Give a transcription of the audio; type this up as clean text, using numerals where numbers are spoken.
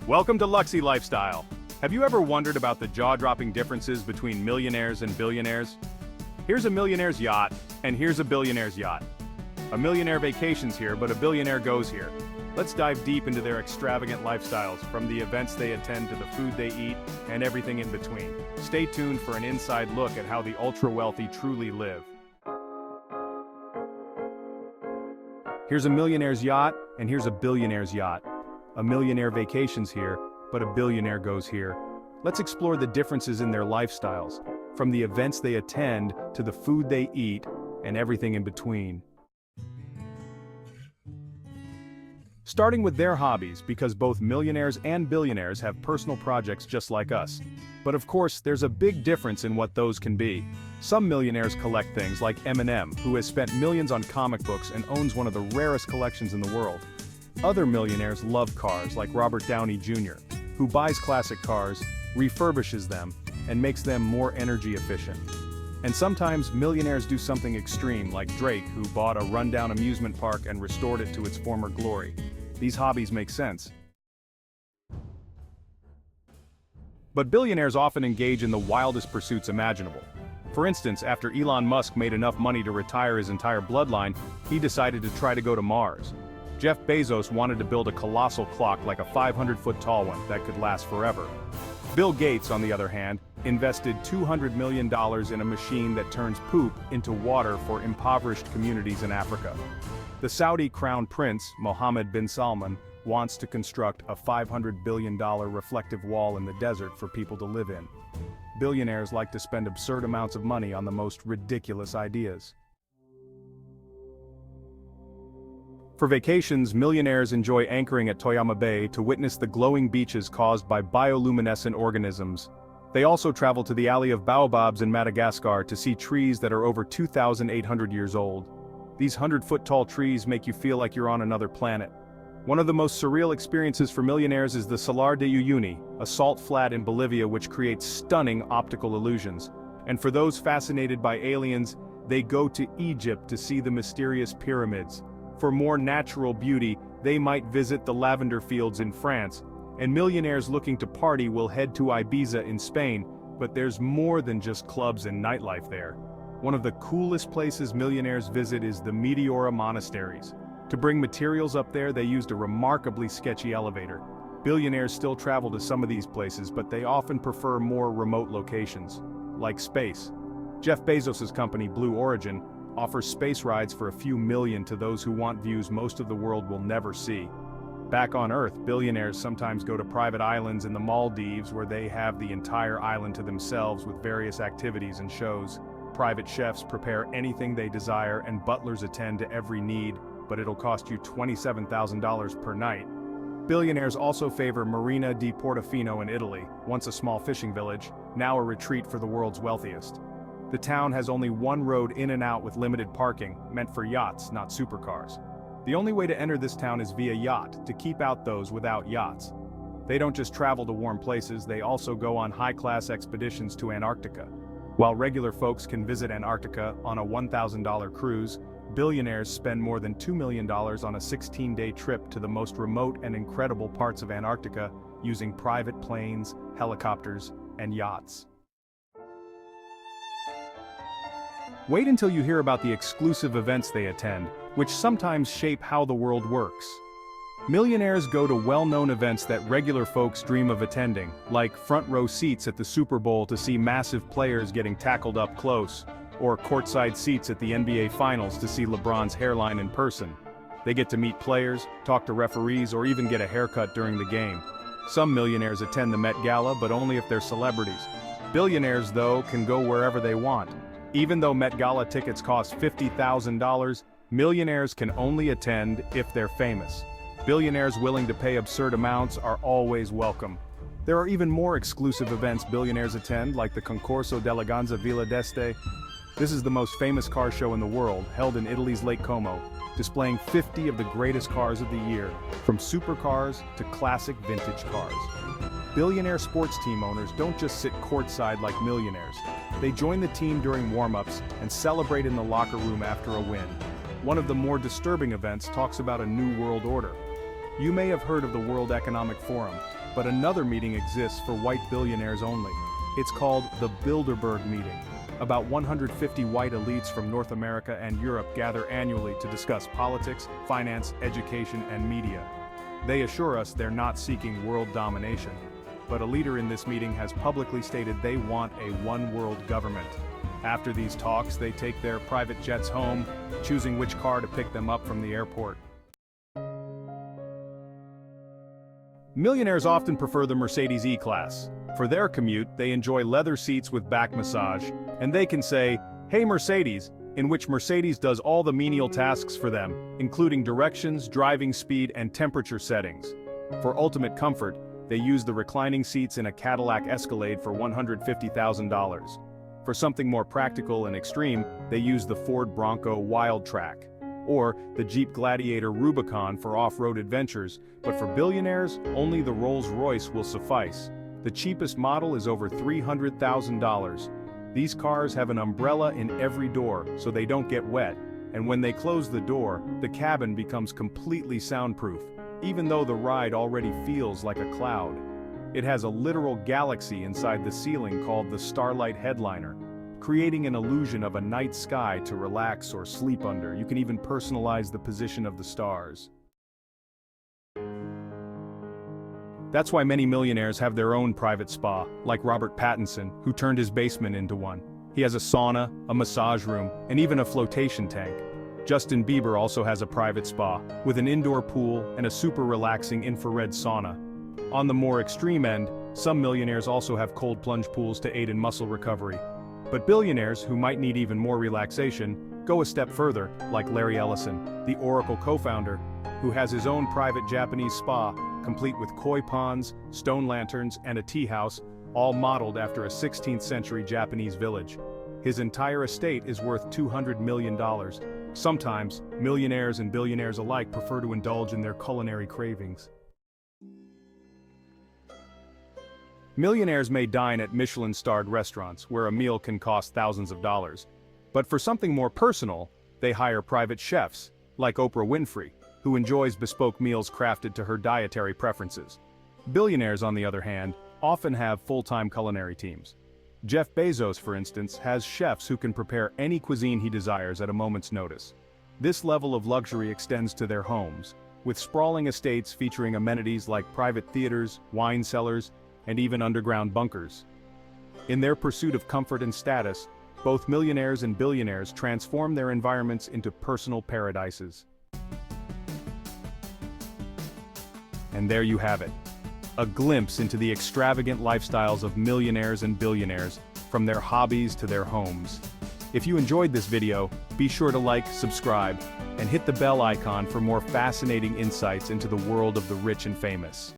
Welcome to Luxy Lifestyle. Have you ever wondered about the jaw-dropping differences between millionaires and billionaires? Here's a millionaire's yacht, and here's a billionaire's yacht. A millionaire vacations here, but a billionaire goes here. Let's dive deep into their extravagant lifestyles, from the events they attend to the food they eat, and everything in between. Stay tuned for an inside look at how the ultra-wealthy truly live. Here's a millionaire's yacht, and here's a billionaire's yacht. A millionaire vacations here, but a billionaire goes here. Let's explore the differences in their lifestyles, from the events they attend to the food they eat, and everything in between. Starting with their hobbies, because both millionaires and billionaires have personal projects just like us. But of course, there's a big difference in what those can be. Some millionaires collect things like Eminem, who has spent millions on comic books and owns one of the rarest collections in the world. Other millionaires love cars, like Robert Downey Jr., who buys classic cars, refurbishes them, and makes them more energy efficient. And sometimes millionaires do something extreme, like Drake, who bought a rundown amusement park and restored it to its former glory. These hobbies make sense. But billionaires often engage in the wildest pursuits imaginable. For instance, after Elon Musk made enough money to retire his entire bloodline, he decided to try to go to Mars. Jeff Bezos wanted to build a colossal clock, like a 500-foot tall one that could last forever. Bill Gates, on the other hand, invested $200 million in a machine that turns poop into water for impoverished communities in Africa. The Saudi crown prince, Mohammed bin Salman, wants to construct a $500 billion reflective wall in the desert for people to live in. Billionaires like to spend absurd amounts of money on the most ridiculous ideas. For vacations, millionaires enjoy anchoring at Toyama Bay to witness the glowing beaches caused by bioluminescent organisms. They also travel to the Alley of Baobabs in Madagascar to see trees that are over 2,800 years old. These 100-foot-tall trees make you feel like you're on another planet. One of the most surreal experiences for millionaires is the Salar de Uyuni, a salt flat in Bolivia which creates stunning optical illusions. And for those fascinated by aliens, they go to Egypt to see the mysterious pyramids. For more natural beauty, they might visit the lavender fields in France, and millionaires looking to party will head to Ibiza in Spain, but there's more than just clubs and nightlife there. One of the coolest places millionaires visit is the Meteora monasteries. To bring materials up there, they used a remarkably sketchy elevator. Billionaires still travel to some of these places, but they often prefer more remote locations, like space. Jeff Bezos' company, Blue Origin, offers space rides for a few million to those who want views most of the world will never see. Back on Earth, billionaires sometimes go to private islands in the Maldives where they have the entire island to themselves with various activities and shows. Private chefs prepare anything they desire and butlers attend to every need, but it'll cost you $27,000 per night. Billionaires also favor Marina di Portofino in Italy, once a small fishing village, now a retreat for the world's wealthiest. The town has only one road in and out with limited parking, meant for yachts, not supercars. The only way to enter this town is via yacht, to keep out those without yachts. They don't just travel to warm places, they also go on high-class expeditions to Antarctica. While regular folks can visit Antarctica on a $1,000 cruise, billionaires spend more than $2 million on a 16-day trip to the most remote and incredible parts of Antarctica using private planes, helicopters, and yachts. Wait until you hear about the exclusive events they attend, which sometimes shape how the world works. Millionaires go to well-known events that regular folks dream of attending, like front-row seats at the Super Bowl to see massive players getting tackled up close, or courtside seats at the NBA Finals to see LeBron's hairline in person. They get to meet players, talk to referees, or even get a haircut during the game. Some millionaires attend the Met Gala, but only if they're celebrities. Billionaires, though, can go wherever they want. Even though Met Gala tickets cost $50,000, millionaires can only attend if they're famous. Billionaires willing to pay absurd amounts are always welcome. There are even more exclusive events billionaires attend, like the Concorso d'Eleganza Villa d'Este. This is the most famous car show in the world, held in Italy's Lake Como, displaying 50 of the greatest cars of the year, from supercars to classic vintage cars. Billionaire sports team owners don't just sit courtside like millionaires. They join the team during warm-ups and celebrate in the locker room after a win. One of the more disturbing events talks about a new world order. You may have heard of the World Economic Forum. But another meeting exists for white billionaires only. It's called the Bilderberg meeting. About 150 white elites from North America and Europe gather annually to discuss politics, finance, education, and media. They assure us they're not seeking world domination. But a leader in this meeting has publicly stated they want a one-world government. After these talks, they take their private jets home, choosing which car to pick them up from the airport. Millionaires often prefer the Mercedes E-Class. For their commute, they enjoy leather seats with back massage, and they can say, "Hey Mercedes," in which Mercedes does all the menial tasks for them, including directions, driving speed, and temperature settings. For ultimate comfort, they use the reclining seats in a Cadillac Escalade for $150,000. For something more practical and extreme, they use the Ford Bronco Wildtrak, or the Jeep Gladiator Rubicon for off-road adventures, but for billionaires, only the Rolls-Royce will suffice. The cheapest model is over $300,000. These cars have an umbrella in every door, so they don't get wet, and when they close the door, the cabin becomes completely soundproof, even though the ride already feels like a cloud. It has a literal galaxy inside the ceiling called the Starlight Headliner, creating an illusion of a night sky to relax or sleep under. You can even personalize the position of the stars. That's why many millionaires have their own private spa, like Robert Pattinson, who turned his basement into one. He has a sauna, a massage room, and even a flotation tank. Justin Bieber also has a private spa, with an indoor pool and a super relaxing infrared sauna. On the more extreme end, some millionaires also have cold plunge pools to aid in muscle recovery. But billionaires, who might need even more relaxation, go a step further, like Larry Ellison, the Oracle co-founder, who has his own private Japanese spa, complete with koi ponds, stone lanterns, and a tea house, all modeled after a 16th century Japanese village. His entire estate is worth $200 million. Sometimes, millionaires and billionaires alike prefer to indulge in their culinary cravings. Millionaires may dine at Michelin-starred restaurants, where a meal can cost thousands of dollars. But for something more personal, they hire private chefs, like Oprah Winfrey, who enjoys bespoke meals crafted to her dietary preferences. Billionaires, on the other hand, often have full-time culinary teams. Jeff Bezos, for instance, has chefs who can prepare any cuisine he desires at a moment's notice. This level of luxury extends to their homes, with sprawling estates featuring amenities like private theaters, wine cellars, and even underground bunkers. In their pursuit of comfort and status, both millionaires and billionaires transform their environments into personal paradises. And there you have it. A glimpse into the extravagant lifestyles of millionaires and billionaires, from their hobbies to their homes. If you enjoyed this video, be sure to like, subscribe, and hit the bell icon for more fascinating insights into the world of the rich and famous.